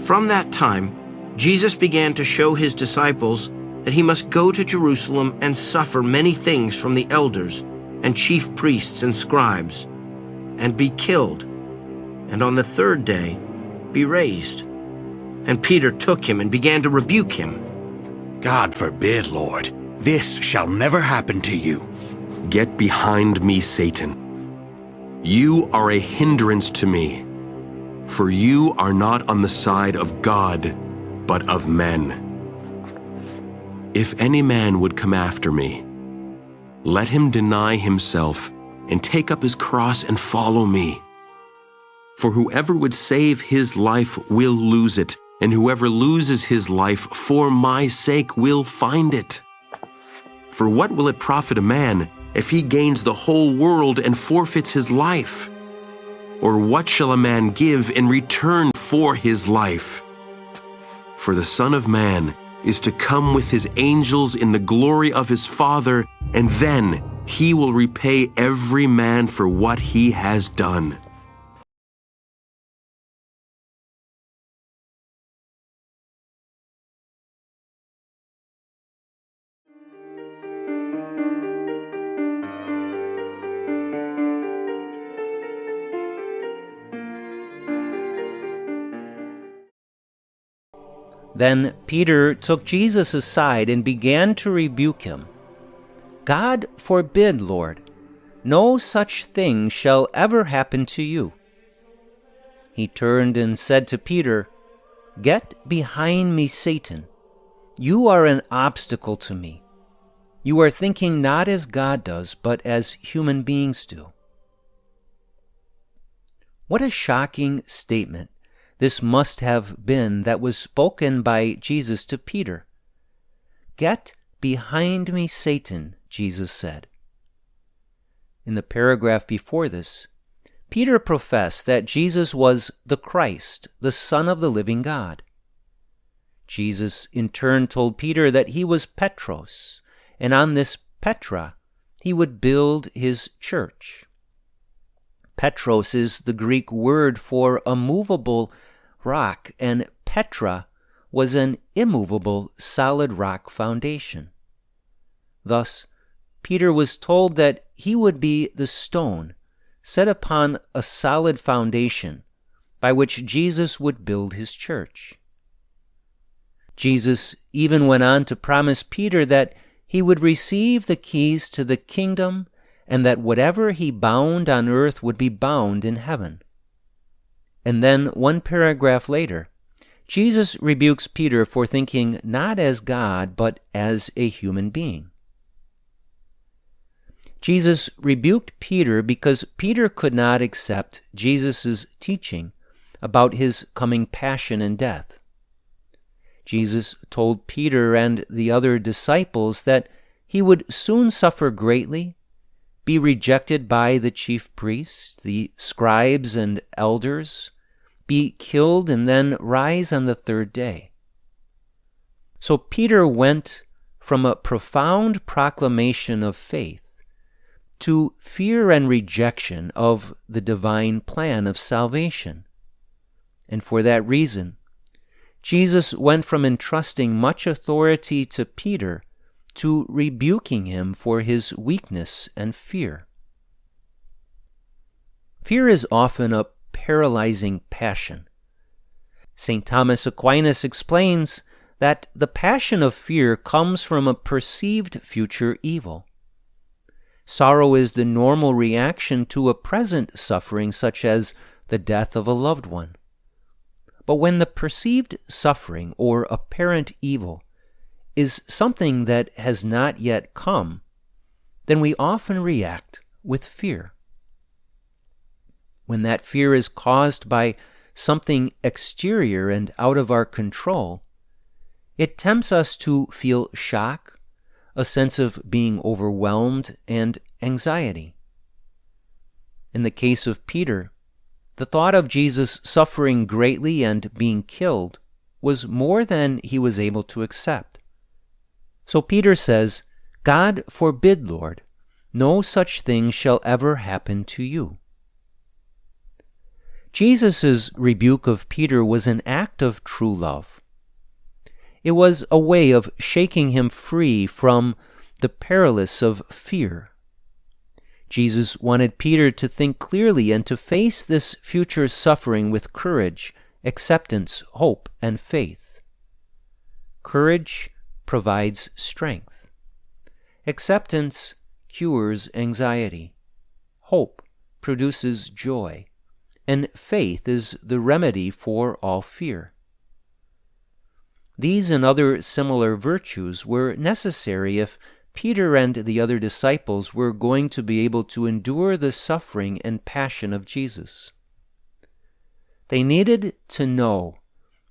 From that time, Jesus began to show his disciples that he must go to Jerusalem and suffer many things from the elders and chief priests and scribes, and be killed, and on the third day be raised. And Peter took him and began to rebuke him. God forbid, Lord, this shall never happen to you. Get behind me, Satan. You are a hindrance to me, for you are not on the side of God, but of men. If any man would come after me, let him deny himself and take up his cross and follow me. For whoever would save his life will lose it, and whoever loses his life for my sake will find it. For what will it profit a man if he gains the whole world and forfeits his life? Or what shall a man give in return for his life? For the Son of Man is to come with his angels in the glory of his Father, and then he will repay every man for what he has done. Then Peter took Jesus aside and began to rebuke him. God forbid, Lord, no such thing shall ever happen to you. He turned and said to Peter, Get behind me, Satan. You are an obstacle to me. You are thinking not as God does, but as human beings do. What a shocking statement this must have been that was spoken by Jesus to Peter. Get behind me, Satan, Jesus said. In the paragraph before this, Peter professed that Jesus was the Christ, the Son of the living God. Jesus in turn told Peter that he was Petros, and on this Petra he would build his church. Petros is the Greek word for a movable rock, and Petra was an immovable solid rock foundation. Thus, Peter was told that he would be the stone set upon a solid foundation by which Jesus would build his church. Jesus even went on to promise Peter that he would receive the keys to the kingdom and that whatever he bound on earth would be bound in heaven. And then, one paragraph later, Jesus rebukes Peter for thinking not as God, but as a human being. Jesus rebuked Peter because Peter could not accept Jesus' teaching about his coming passion and death. Jesus told Peter and the other disciples that he would soon suffer greatly, be rejected by the chief priests, the scribes and elders, be killed, and then rise on the third day. So Peter went from a profound proclamation of faith to fear and rejection of the divine plan of salvation. And for that reason, Jesus went from entrusting much authority to Peter to rebuking him for his weakness and fear. Fear is often a paralyzing passion. St. Thomas Aquinas explains that the passion of fear comes from a perceived future evil. Sorrow is the normal reaction to a present suffering, such as the death of a loved one. But when the perceived suffering or apparent evil is something that has not yet come, then we often react with fear. When that fear is caused by something exterior and out of our control, it tempts us to feel shock, a sense of being overwhelmed, and anxiety. In the case of Peter, the thought of Jesus suffering greatly and being killed was more than he was able to accept. So Peter says, God forbid, Lord, no such thing shall ever happen to you. Jesus' rebuke of Peter was an act act of true love. It was a way of shaking him free from the perilous of fear. Jesus wanted Peter to think clearly and to face this future suffering with courage, acceptance, hope, and faith. Courage provides strength. Acceptance cures anxiety. Hope produces joy. And faith is the remedy for all fear. These and other similar virtues were necessary if Peter and the other disciples were going to be able to endure the suffering and passion of Jesus. They needed to know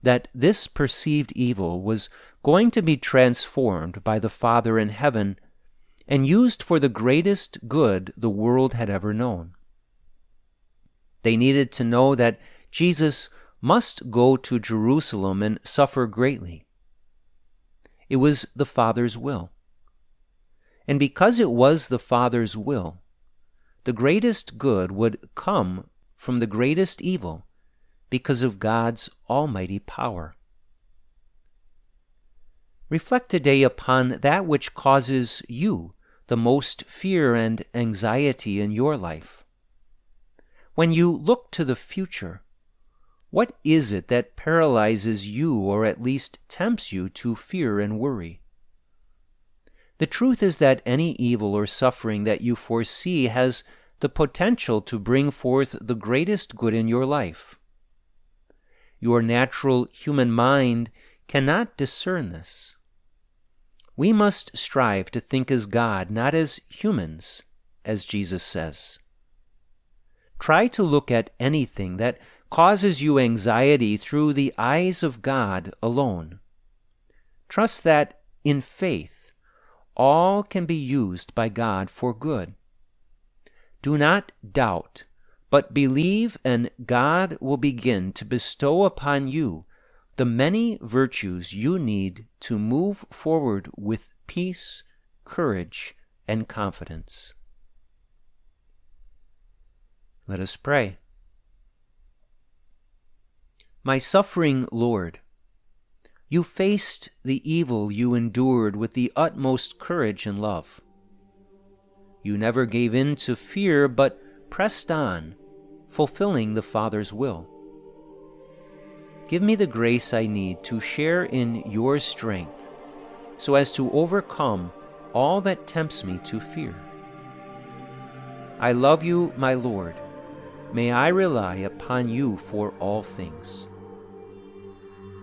that this perceived evil was going to be transformed by the Father in heaven and used for the greatest good the world had ever known. They needed to know that Jesus must go to Jerusalem and suffer greatly. It was the Father's will. And because it was the Father's will, the greatest good would come from the greatest evil because of God's almighty power. Reflect today upon that which causes you the most fear and anxiety in your life. When you look to the future, what is it that paralyzes you or at least tempts you to fear and worry? The truth is that any evil or suffering that you foresee has the potential to bring forth the greatest good in your life. Your natural human mind cannot discern this. We must strive to think as God, not as humans, as Jesus says. Try to look at anything that causes you anxiety through the eyes of God alone. Trust that, in faith, all can be used by God for good. Do not doubt, but believe, and God will begin to bestow upon you the many virtues you need to move forward with peace, courage, and confidence. Let us pray. My suffering Lord, you faced the evil you endured with the utmost courage and love. You never gave in to fear, but pressed on, fulfilling the Father's will. Give me the grace I need to share in your strength, so as to overcome all that tempts me to fear. I love you, my Lord. May I rely upon you for all things.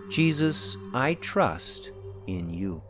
Jesus, I trust in you.